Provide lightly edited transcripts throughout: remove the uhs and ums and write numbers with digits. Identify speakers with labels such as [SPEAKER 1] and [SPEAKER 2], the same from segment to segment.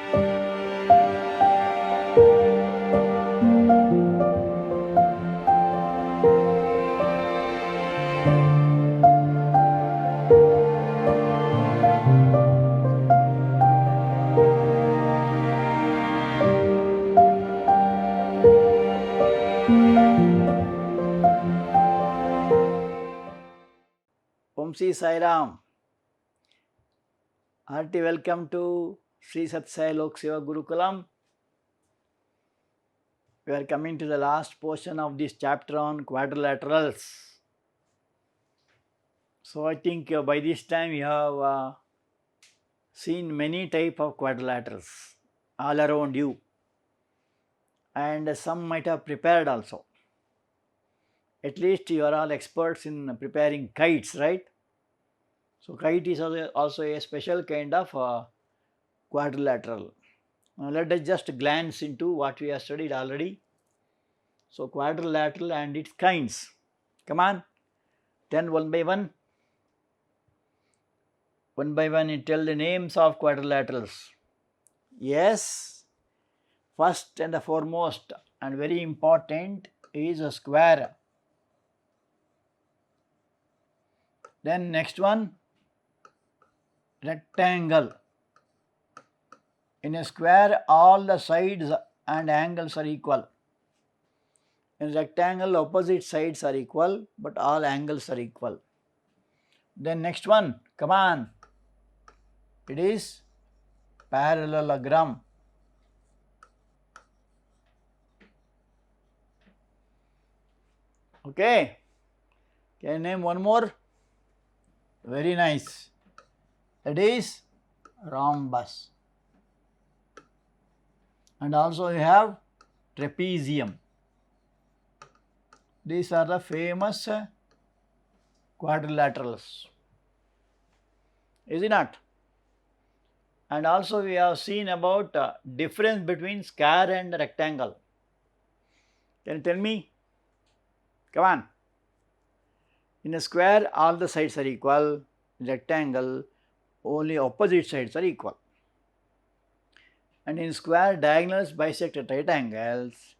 [SPEAKER 1] Om Sri Sai Ram. Hearty welcome to Sri SSSLSG Seva Gurukulam. We are coming to the last portion of this chapter on quadrilaterals. So I think by this time you have seen many type of quadrilaterals all around you, and some might have prepared also. At least you are all experts in preparing kites, right? So kite is also a special kind of quadrilateral. Now let us just glance into what we have studied already. So quadrilateral and its kinds. Come on, then one by one. One by one you tell the names of quadrilaterals. Yes, first and the foremost and very important is a square. Then next one, rectangle. In a square all the sides and angles are equal. In rectangle opposite sides are equal but all angles are equal. Then next one, come on, it is parallelogram. Okay, can you name one more? Very nice, that is rhombus. And also you have trapezium. These are the famous quadrilaterals, is it not? And also we have seen about difference between square and rectangle. Can you tell me? Come on. In a square all the sides are equal, in rectangle only opposite sides are equal. And in square diagonals bisect at right angles,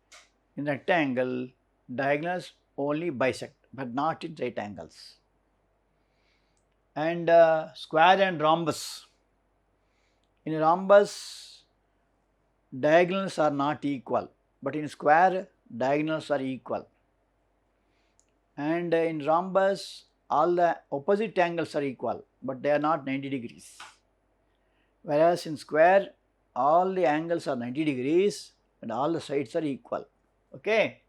[SPEAKER 1] in rectangle diagonals only bisect but not in right angles. And square and rhombus. In a rhombus diagonals are not equal, but in square diagonals are equal. And in rhombus all the opposite angles are equal but they are not 90 degrees. Whereas in square all the angles are 90 degrees and all the sides are equal. Okay.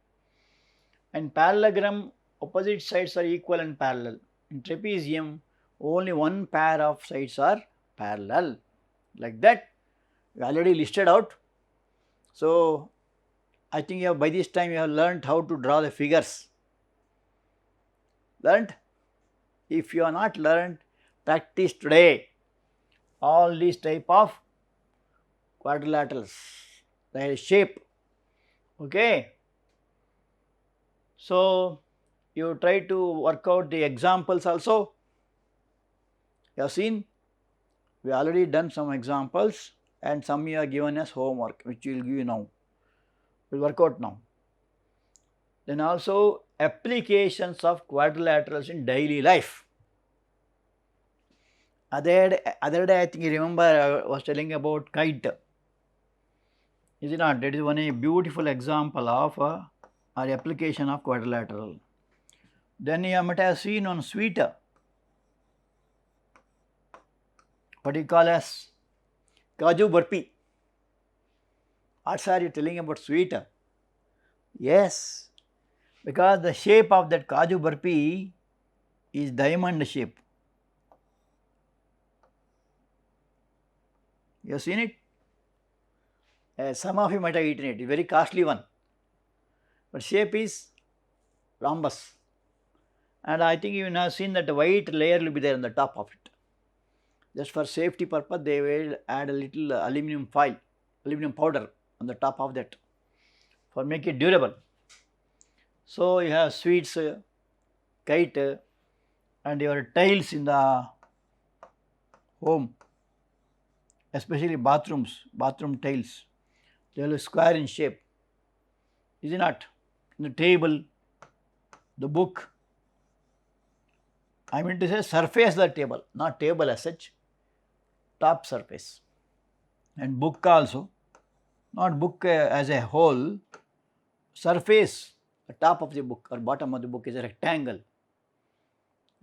[SPEAKER 1] And parallelogram opposite sides are equal and parallel. In trapezium only one pair of sides are parallel. Like that we already listed out. So I think you have, by this time you have learned how to draw the figures. Learned? If you are not learned, practice today all these type of quadrilaterals, their shape. Okay. So you try to work out the examples also. You have seen we already done some examples and some you are given as homework which we will give you now. We will work out now. Then also applications of quadrilaterals in daily life. Other day I think you remember I was telling about kite. Is it not? That is one a beautiful example of or application of quadrilateral. Then you might have seen on sweet, what you call as Kaju Barfi. What are you telling about sweet? Yes, because the shape of that Kaju Barfi is diamond shape. You have seen it? Some of you might have eaten it, it's a very costly one. But shape is rhombus. And I think you have seen that the white layer will be there on the top of it. Just for safety purpose, they will add a little aluminum foil, aluminum powder on the top of that for make it durable. So you have sweets, kite, and your tiles in the home. especially bathrooms, bathroom tiles, they will be square in shape, is it not? The table, the book, I mean to say surface the table, not table as such, top surface, and book also, not book as a whole, surface, the top of the book or bottom of the book is a rectangle,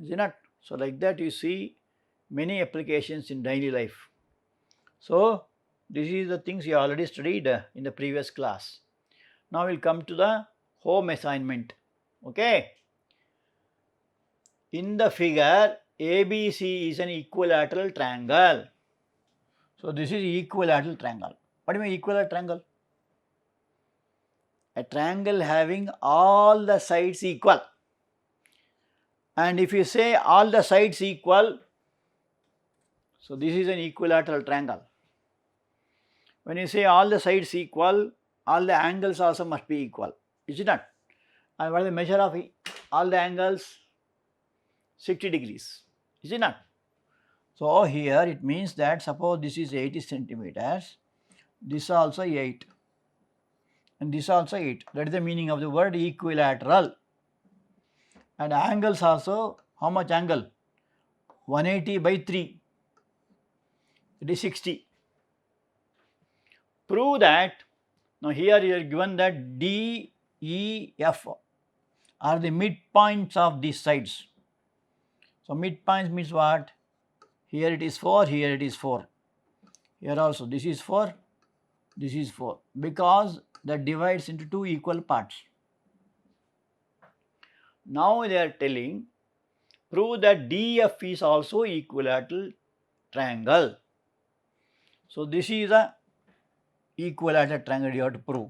[SPEAKER 1] is it not? So, like that you see many applications in daily life. So, this is the things you already studied in the previous class. Now, we will come to the home assignment. Okay. In the figure, ABC is an equilateral triangle. So, this is equilateral triangle. What do you mean equilateral triangle? A triangle having all the sides equal. And if you say all the sides equal, so this is an equilateral triangle. When you say all the sides equal, all the angles also must be equal, is it not? And what is the measure of all the angles? 60 degrees, is it not? So, here it means that suppose this is 80 centimeters, this also 8 and this also 8, that is the meaning of the word equilateral. And angles also, how much angle? 180 by 3, it is 60. Prove that. Now, here you are given that D, E, F are the midpoints of these sides. So, midpoints means what? Here it is 4, here it is 4. Here also this is 4, this is 4, because that divides into two equal parts. Now, they are telling, prove that DF is also equilateral triangle. So, this is a equilateral triangle you have to prove.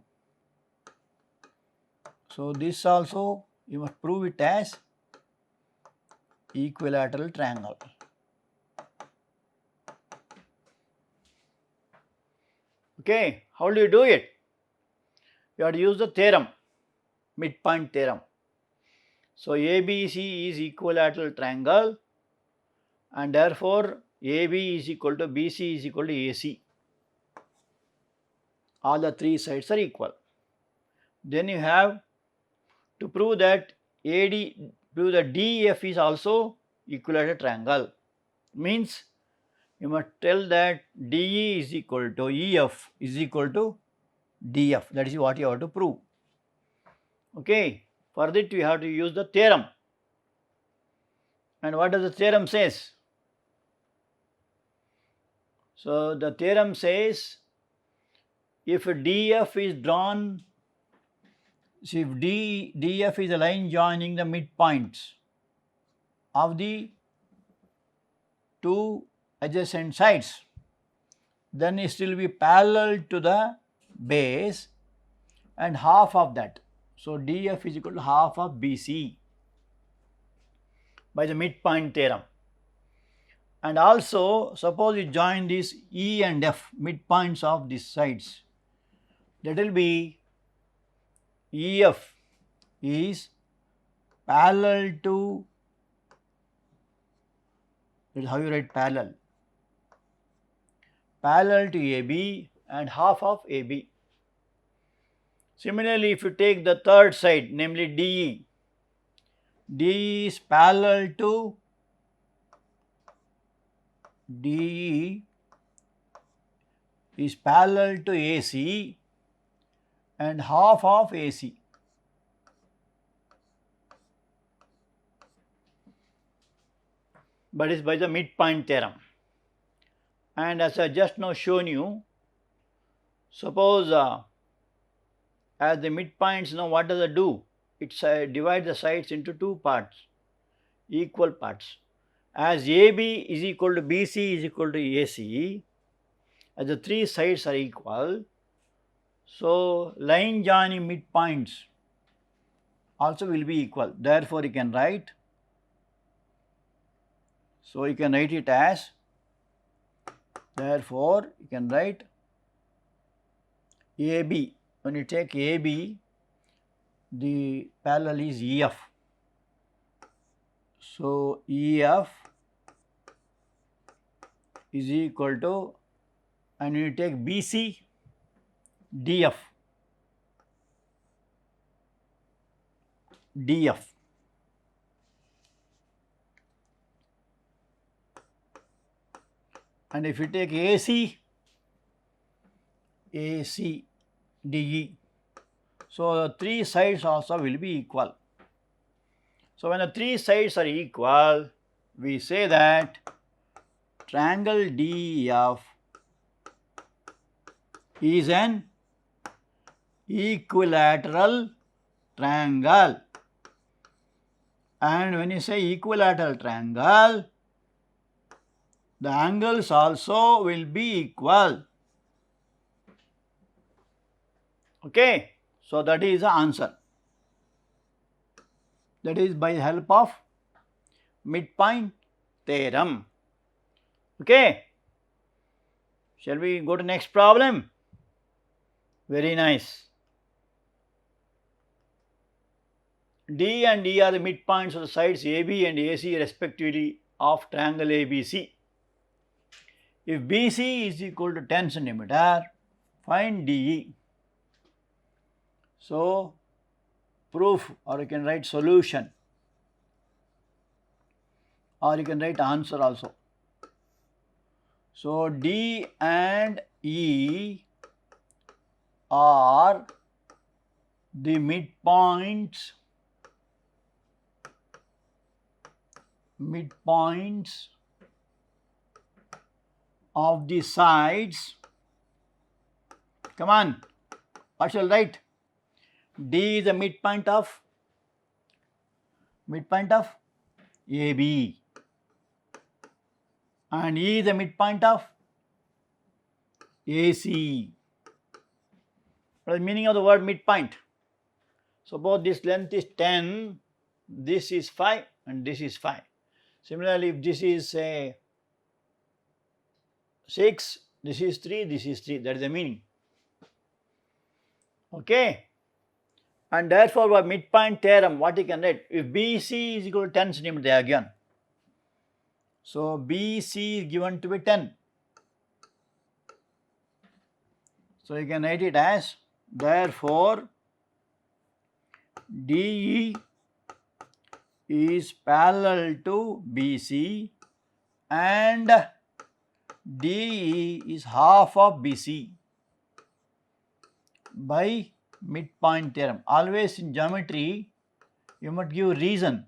[SPEAKER 1] So, this also you must prove it as equilateral triangle. Okay, how do you do it? You have to use the theorem, midpoint theorem. So, ABC is equilateral triangle and therefore, AB is equal to BC is equal to AC. All the three sides are equal. Then you have to prove that prove that DEF is also equilateral triangle. Means you must tell that DE is equal to EF is equal to DF. That is what you have to prove. Okay. For that you have to use the theorem. And what does the theorem says? So, the theorem says if DF is drawn, see if DF is a line joining the midpoints of the two adjacent sides, then it will be parallel to the base and half of that. So, DF is equal to half of BC by the midpoint theorem. And also, suppose you join these E and F midpoints of these sides, that will be EF is parallel to, that is how you write parallel to AB and half of AB. Similarly, if you take the third side, namely DE, DE is parallel to AC and half of AC. But it is by the midpoint theorem. And as I just now shown you, suppose as the midpoints, now what does it do? It divides the sides into two parts, equal parts. As AB is equal to BC is equal to AC, as the three sides are equal, so line joining midpoints also will be equal. Therefore, you can write, so you can write it as, therefore, you can write AB. When you take AB, the parallel is EF. So, EF is equal to and you take BC, DF, DF. And if you take AC, AC, DE, so the three sides also will be equal. So when the three sides are equal, we say that triangle DEF is an equilateral triangle. And when you say equilateral triangle, the angles also will be equal. Okay, so that is the answer. That is by the help of midpoint theorem. Okay, shall we go to next problem? Very nice. D and E are the midpoints of the sides AB and AC respectively of triangle ABC. If BC is equal to 10 centimeter, find DE. So, proof, or you can write solution, or you can write answer also. So, D and E are the midpoints of the sides. Come on, what shall I write? D is the midpoint of AB, and E is the midpoint of AC. What is the meaning of the word midpoint? Suppose this length is 10, this is 5 and this is 5. Similarly, if this is say 6, this is 3, this is 3, that is the meaning. Okay. And therefore, by midpoint theorem, what you can write? If BC is equal to 10 centimeter again, so BC is given to be 10. So you can write it as, therefore, DE is parallel to BC and DE is half of BC by midpoint theorem. Always in geometry, you must give reason.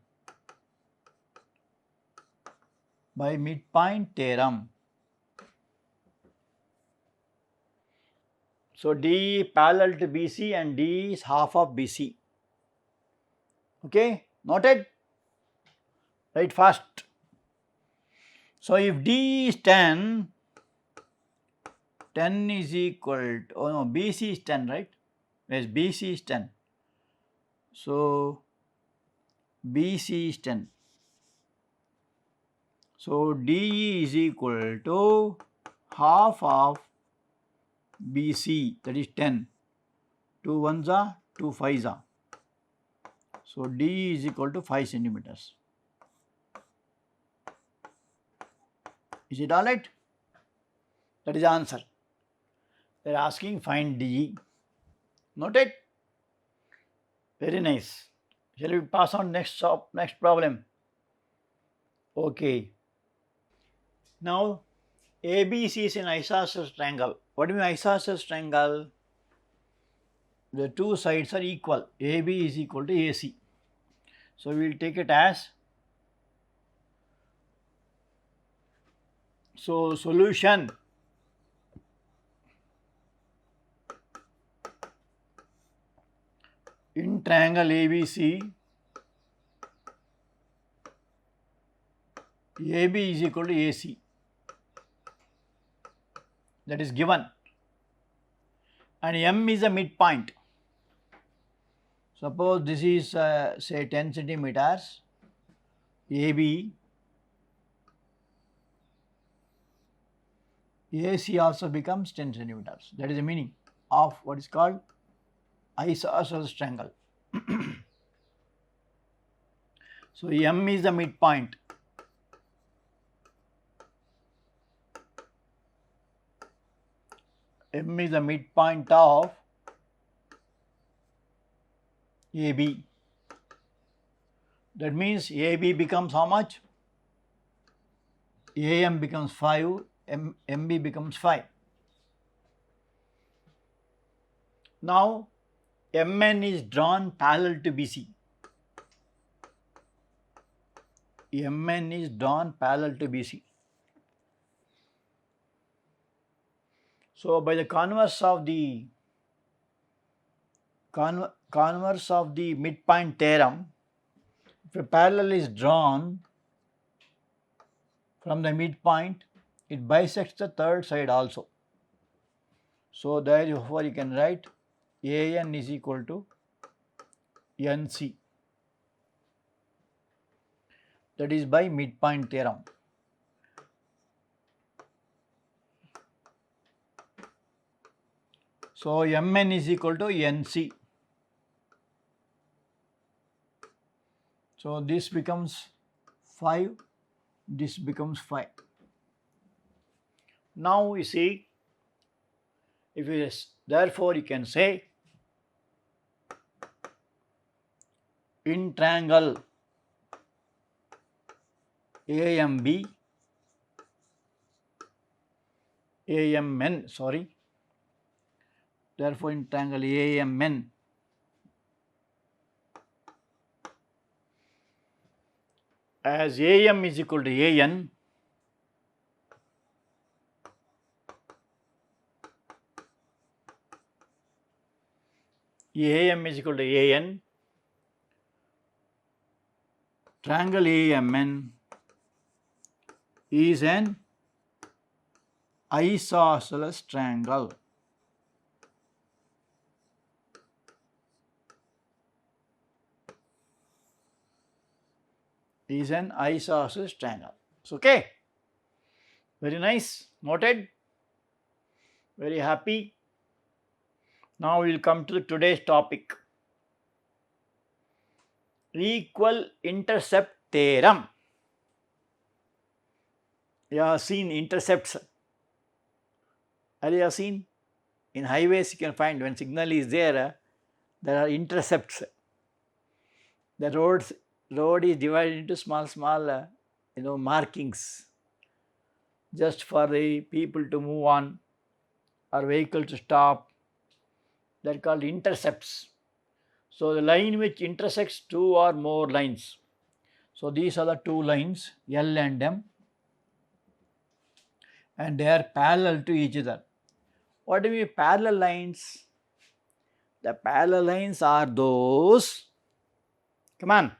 [SPEAKER 1] By midpoint theorem. So, D parallel to BC and D is half of BC. Okay, noted? Write fast. So, if D is 10, 10 is equal to, oh no, BC is 10, right? Yes, BC is 10. So, BC is 10. So, DE is equal to half of BC, that is 10. 2 ones are, 2 5s are. So, DE is equal to 5 centimeters. Is it alright? That is the answer. They are asking find DE. Noted? Very nice. Shall we pass on next problem? Okay. Now, ABC is an isosceles triangle. What do you mean isosceles triangle? The two sides are equal. AB is equal to AC. So, we will take it as, so solution, in triangle ABC, AB is equal to AC. That is given. And M is a midpoint. Suppose this is say 10 centimeters, AB, AC also becomes 10 centimeters. That is the meaning of what is called isosceles triangle. So, M is the midpoint. M is the midpoint of AB. That means AB becomes how much? AM becomes 5, MB becomes 5. Now MN is drawn parallel to BC. MN is drawn parallel to BC. So by the converse of the midpoint theorem, if a parallel is drawn from the midpoint, it bisects the third side also. So therefore you can write AN is equal to NC. That is by midpoint theorem. So Mn is equal to Nc. So this becomes 5, this becomes 5. Now you see, if it is, therefore you can say in triangle AMN, therefore in triangle AMN, as AM is equal to AN, AM is equal to AN, triangle AMN is an isosceles triangle. Is an isosceles triangle. It's okay. Very nice. Noted. Very happy. Now we will come to today's topic. Equal intercept theorem. You have seen intercepts. Have you seen? In highways you can find when signal is there are intercepts. The road is divided into small markings just for the people to move on or vehicle to stop. They are called intercepts. So the line which intersects two or more lines. So these are the two lines L and M, and they are parallel to each other. What do we mean parallel lines? The parallel lines are those, come on,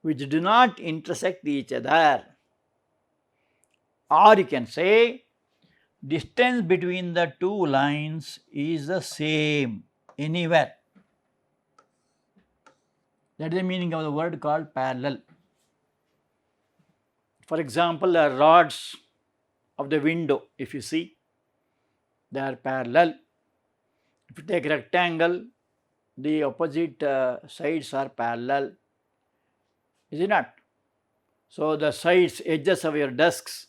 [SPEAKER 1] which do not intersect each other. Or you can say distance between the two lines is the same anywhere. That is the meaning of the word called parallel. For example, the rods of the window, if you see, they are parallel. If you take rectangle, the opposite sides are parallel. Is it not? So the sides, edges of your desks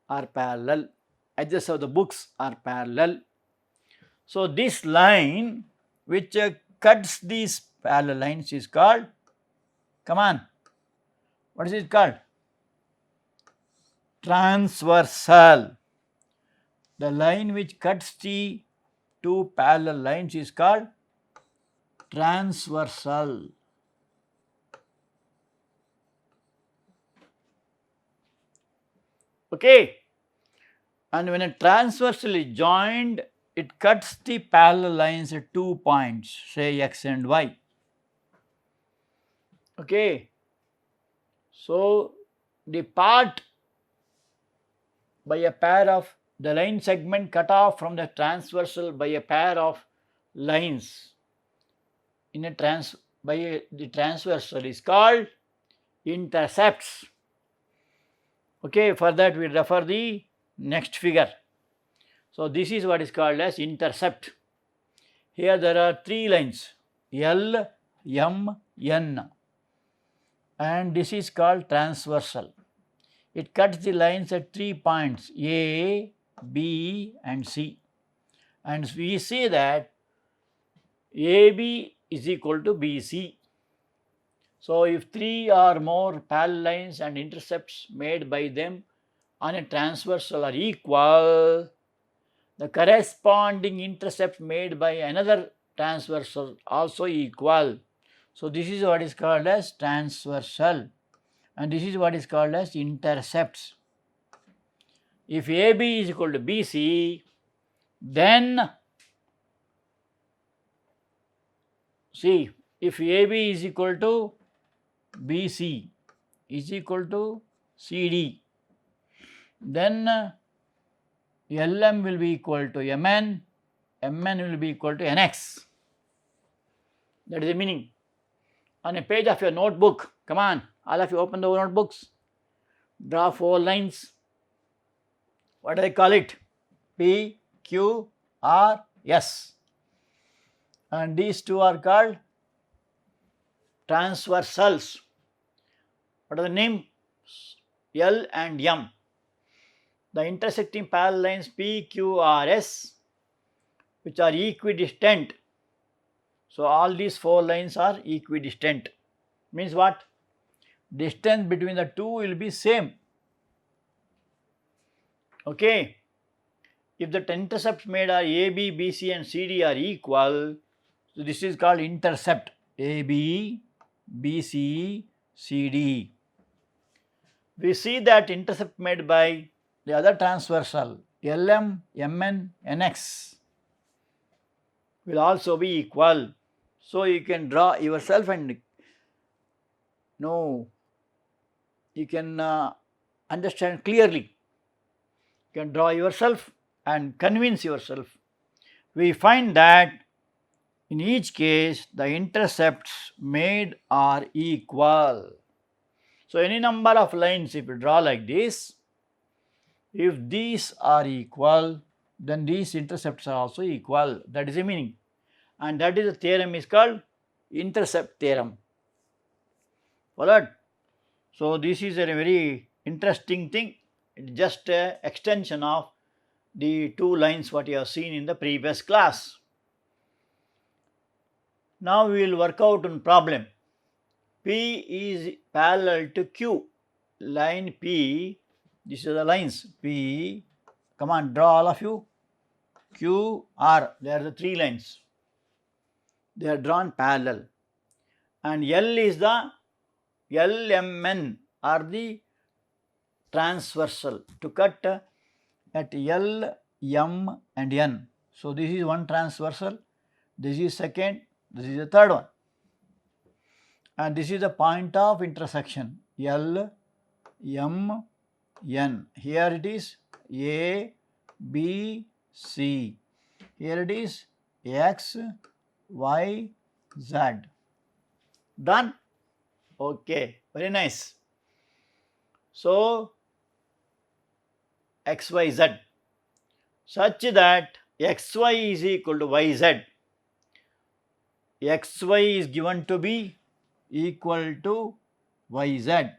[SPEAKER 1] are parallel, edges of the books are parallel. So this line which cuts these parallel lines is called, come on, what is it called? Transversal. The line which cuts the two parallel lines is called transversal. Okay. And when a transversal is joined, it cuts the parallel lines at 2 points, say X and Y. Okay. So the part by a pair of the line segment cut off from the transversal by a pair of lines in a the transversal is called intercepts. Okay, for that we refer the next figure. So this is what is called as intercept. Here there are three lines L, M, N, and this is called transversal. It cuts the lines at 3 points A, B and C. and we see that AB is equal to BC. So, if three or more parallel lines and intercepts made by them on a transversal are equal, the corresponding intercepts made by another transversal also equal. So, this is what is called as transversal, and this is what is called as intercepts. If AB is equal to BC, then see, if AB is equal to BC is equal to CD, then LM will be equal to MN, MN will be equal to NX. That is the meaning. On a page of your notebook, come on, all of you open the notebooks, draw four lines. What do they call it? P, Q, R, S. And these two are called transversals. What are the names? L and M. The intersecting parallel lines P, Q, R, S, which are equidistant. So, all these four lines are equidistant. Means what? Distance between the two will be same. Okay. If the intercepts made are AB, BC and CD are equal, so this is called intercept. AB, BC, CD. We see that intercept made by the other transversal LM, MN, NX will also be equal. So, you can draw yourself and know, you can understand clearly. You can draw yourself and convince yourself. We find that in each case the intercepts made are equal. So, any number of lines if you draw like this, if these are equal, then these intercepts are also equal. That is the meaning, and that is the theorem is called intercept theorem. Followed? So, this is a very interesting thing. It is just an extension of the two lines what you have seen in the previous class. Now, we will work out one problem. P is parallel to Q. Line P, these are the lines P, come on, draw all of you. Q, R, they are the three lines. They are drawn parallel. And L is the LMN are the transversal to cut at L, M and N. So, this is one transversal, this is second, this is the third one, and this is the point of intersection L, M, N. Here it is A, B, C. Here it is X, Y, Z. Done? Okay, very nice. So, X, Y, Z such that X, Y is equal to Y, Z. X, Y is given to be equal to Y, Z.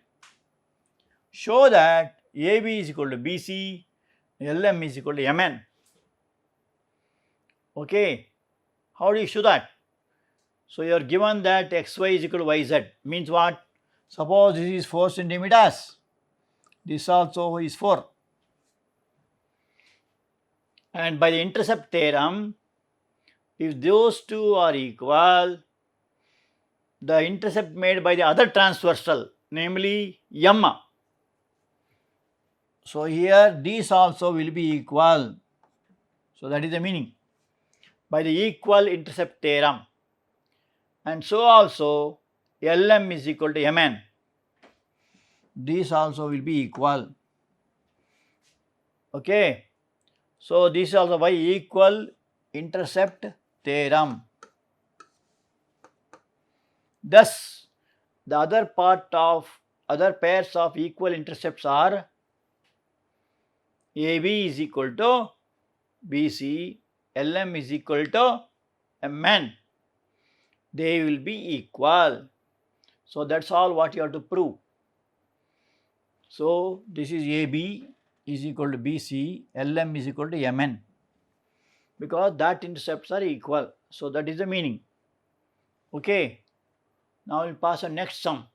[SPEAKER 1] Show that AB is equal to BC, LM is equal to MN. Okay, how do you show that? So, you are given that XY is equal to YZ, means what? Suppose this is 4 centimeters, this also is 4. And by the intercept theorem, if those two are equal, the intercept made by the other transversal, namely M. So, here these also will be equal. So, that is the meaning by the equal intercept theorem. And so also LM is equal to MN. These also will be equal. Okay. So, this is also by equal intercept theorem. Thus, the other pairs of equal intercepts are AB is equal to BC, LM is equal to MN. They will be equal. So, that is all what you have to prove. So, this is AB is equal to BC, LM is equal to MN. because that intercepts are equal. So that is the meaning. Okay. Now we will pass on next sum.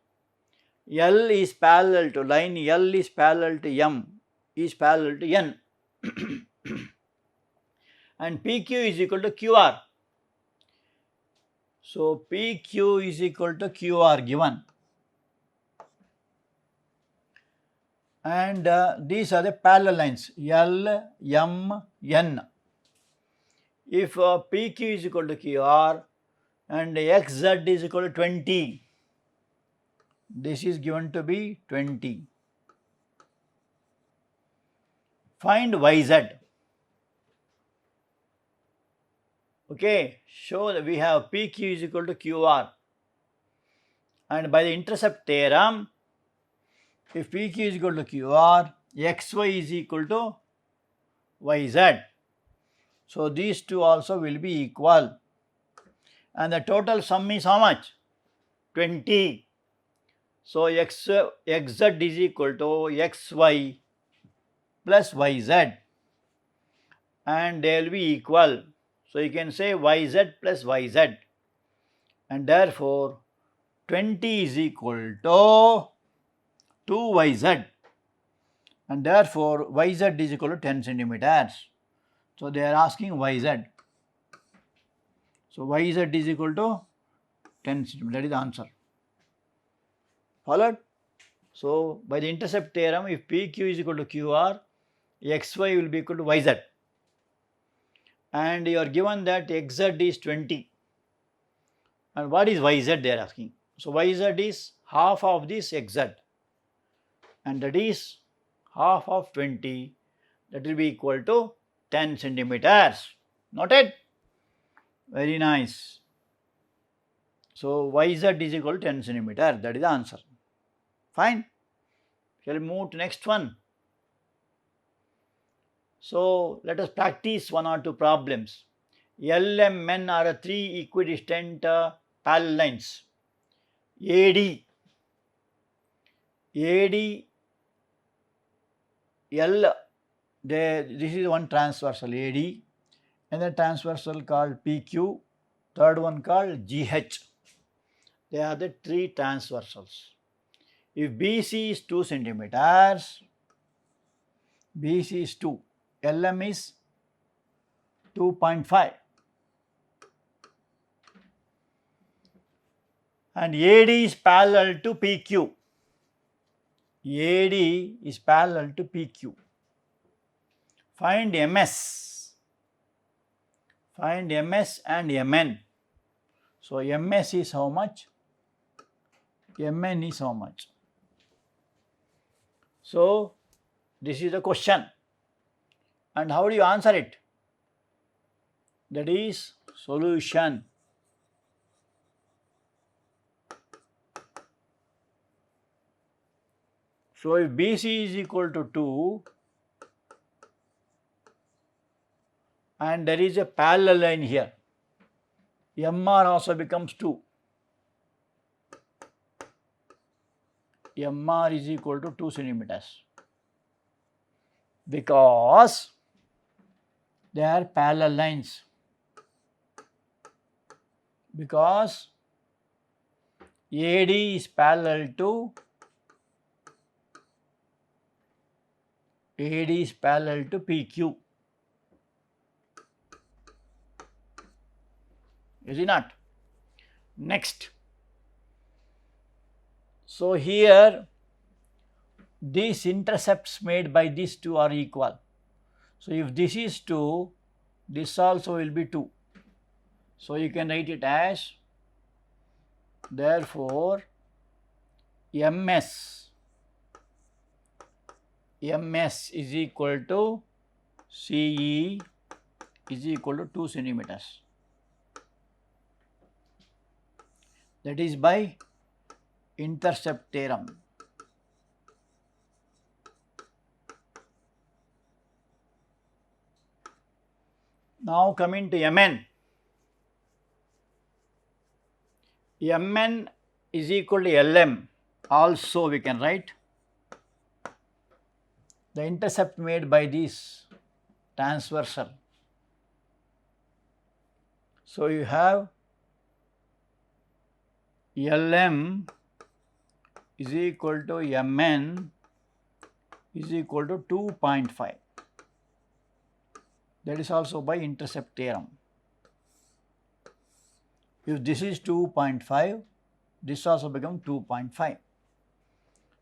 [SPEAKER 1] L is parallel to line L is parallel to M is parallel to N and PQ is equal to QR. So PQ is equal to QR given, and these are the parallel lines L, M, N. If PQ is equal to QR and XZ is equal to 20, this is given to be 20. Find YZ. Okay, show that we have PQ is equal to QR, and by the intercept theorem, if PQ is equal to QR, XY is equal to YZ. So these two also will be equal, and the total sum is how much? 20. So XZ is equal to XY plus YZ, and they will be equal. So you can say YZ plus YZ, and therefore 20 is equal to 2YZ, and therefore YZ is equal to 10 centimeters. So they are asking YZ. So YZ is equal to 10 centimeters. That is the answer. Followed? So by the intercept theorem, if PQ is equal to QR, XY will be equal to YZ, and you are given that XZ is 20, and what is YZ they are asking. So YZ is half of this XZ, and that is half of 20, that will be equal to 10 centimeters. Noted? Very nice. So YZ is equal to 10 centimeters. That is the answer. Fine. Shall we move to next one? So let us practice one or two problems. L, M, N are three equidistant parallel lines. AD, L, this is one transversal AD, another transversal called PQ, third one called GH. They are the three transversals. If BC is 2 centimeters, BC is 2, LM is 2.5, and AD is parallel to PQ. AD is parallel to PQ. Find MS. Find MS and MN. So MS is how much? MN is how much? So this is the question. And how do you answer it? That is solution. So if BC is equal to 2 and there is a parallel line here, MR also becomes 2. MR is equal to 2 centimeters because they are parallel lines. Because AD is parallel to PQ. Is it not? Next. So here these intercepts made by these two are equal. So if this is 2, this also will be 2. So you can write it as, therefore MS is equal to CE is equal to 2 centimeters. That is by intercept theorem. Now coming to MN. MN is equal to LM. Also we can write the intercept made by this transversal. So, you have Lm is equal to Mn is equal to 2.5. That is also by intercept theorem. If this is 2.5, this also becomes 2.5.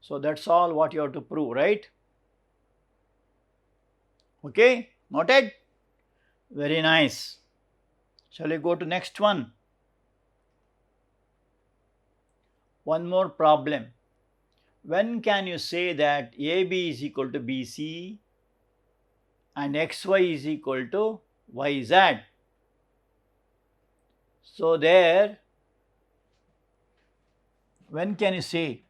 [SPEAKER 1] So, that is all what you have to prove, right? Okay, noted? Very nice. Shall we go to next one? One more problem. When can you say that AB is equal to BC and XY is equal to YZ? So, there, when can you say?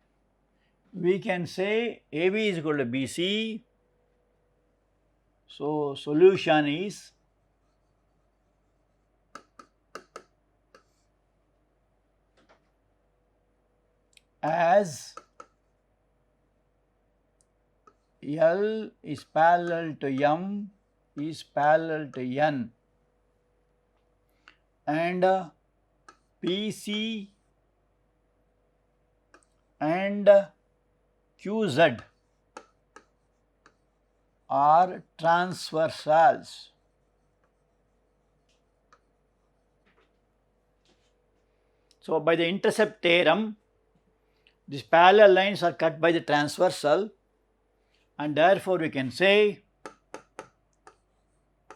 [SPEAKER 1] We can say AB is equal to BC. So, solution is as L is parallel to M is parallel to N and PC and QZ are transversals. So, by the intercept theorem, these parallel lines are cut by the transversal, and therefore we can say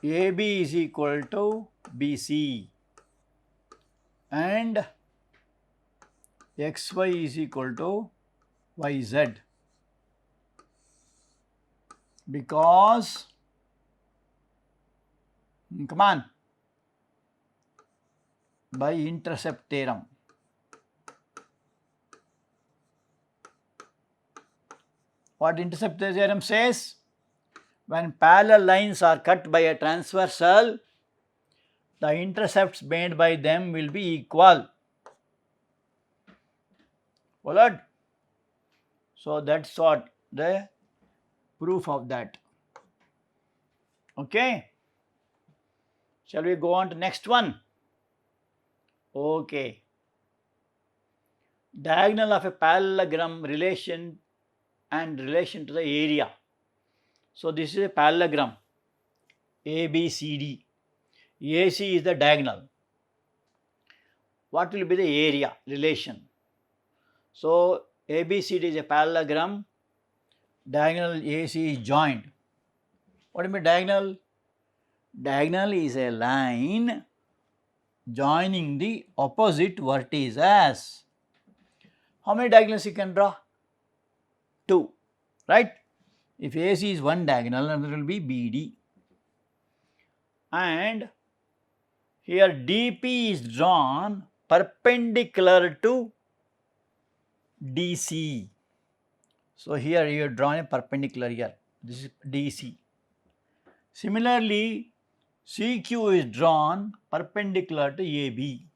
[SPEAKER 1] AB is equal to BC and XY is equal to YZ, because come on, by intercept theorem. What intercept theorem says? When parallel lines are cut by a transversal, the intercepts made by them will be equal. Followed? So, that is what the proof of that. Okay. Shall we go on to next one? Okay. Diagonal of a parallelogram relation and relation to the area. So, this is a parallelogram ABCD. AC is the diagonal. What will be the area relation? So, ABCD is a parallelogram, diagonal AC is joined. What do you mean diagonal? Diagonal is a line joining the opposite vertices. How many diagonals you can draw? 2, right? If AC is one diagonal, and there will be BD. And here DP is drawn perpendicular to DC. So, here you have drawn a perpendicular here. This is DC. Similarly, CQ is drawn perpendicular to AB.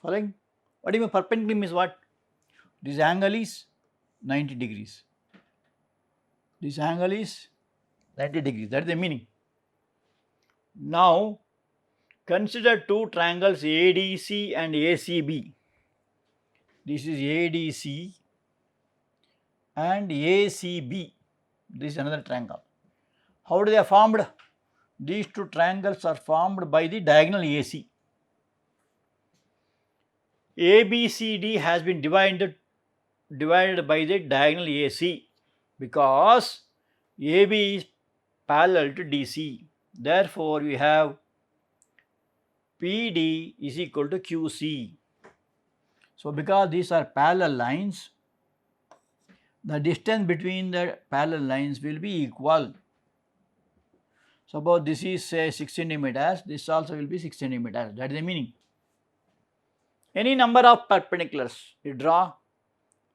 [SPEAKER 1] Following? What do you mean perpendicular means what? This angle is 90 degrees. This angle is 90 degrees. That is the meaning. Now, consider two triangles ADC and ACB. This is ADC and ACB. This is another triangle. How they are formed? These two triangles are formed by the diagonal AC. ABCD has been divided by the diagonal AC because AB is parallel to DC. Therefore, we have PD is equal to QC. So, because these are parallel lines, the distance between the parallel lines will be equal. Suppose this is say 6 centimeters, this also will be 6 centimeters. That is the meaning. Any number of perpendiculars you draw,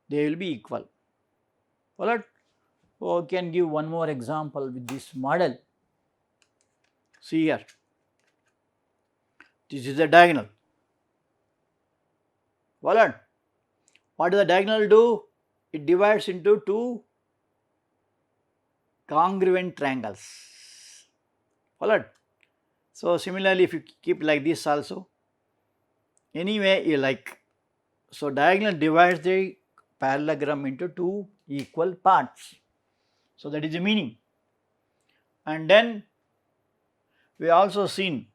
[SPEAKER 1] they will be equal. Followed? So, we can give one more example with this model. See here. This is the diagonal. Followed? What does the diagonal do? It divides into two congruent triangles. Followed? So, similarly if you keep like this also, anyway you like. So, diagonal divides the parallelogram into two equal parts. So, that is the meaning. And then we also seen,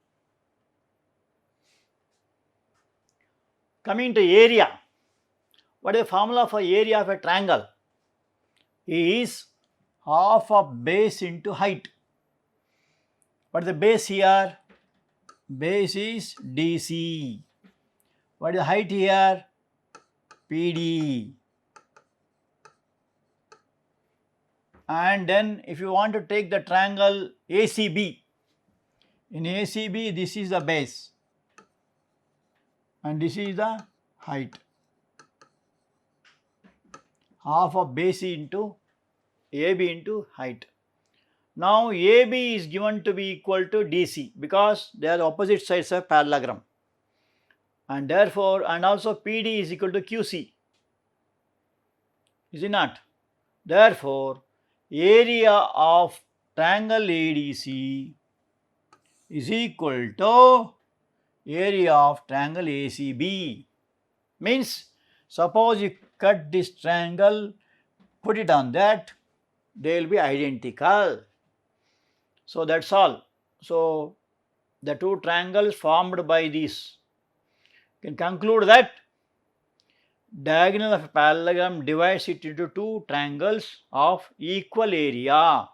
[SPEAKER 1] coming to area, what is the formula for area of a triangle? Is half of base into height. What is the base here? Base is DC. What is the height here? PD. And then if you want to take the triangle ACB, in ACB this is the base and this is the height. Half of base into AB into height. Now AB is given to be equal to DC because they are opposite sides of parallelogram, and therefore and also PD is equal to QC, is it not? Therefore area of triangle ADC is equal to area of triangle ACB. Means suppose you cut this triangle, put it on that, they will be identical. So that is all. So the two triangles formed by this, you can conclude that diagonal of a parallelogram divides it into two triangles of equal area.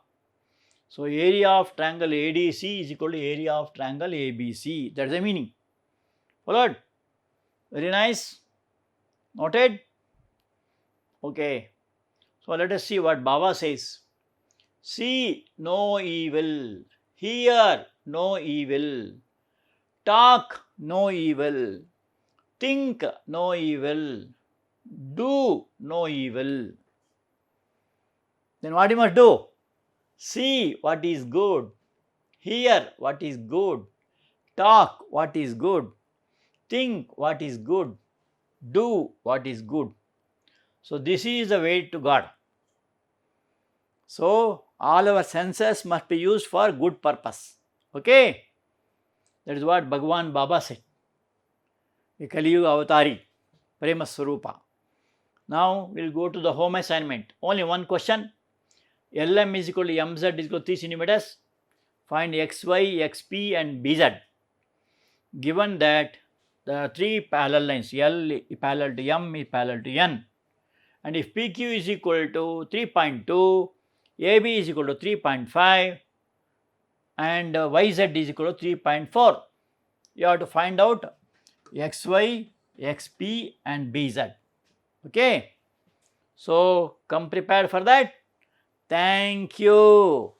[SPEAKER 1] So area of triangle ADC is equal to area of triangle ABC. That is the meaning. Followed? Very nice. Noted? Okay. So let us see what Baba says. See no evil, hear no evil, talk no evil, think no evil, do no evil. Then what you must do? See what is good, hear what is good, talk what is good, think what is good, do what is good. So this is the way to God. So all our senses must be used for good purpose. Okay? That is what Bhagavan Baba said. The Kali Yuga Avatari, Prema Swarupa. Now we will go to the home assignment. Only one question. LM is equal to MZ is equal to 3 centimeters. Find XY, XP and BZ. Given that the three parallel lines, L parallel to M is parallel to N. And if PQ is equal to 3.2, AB is equal to 3.5 and YZ is equal to 3.4. You have to find out XY, XP and BZ. Okay. So come prepared for that. Thank you.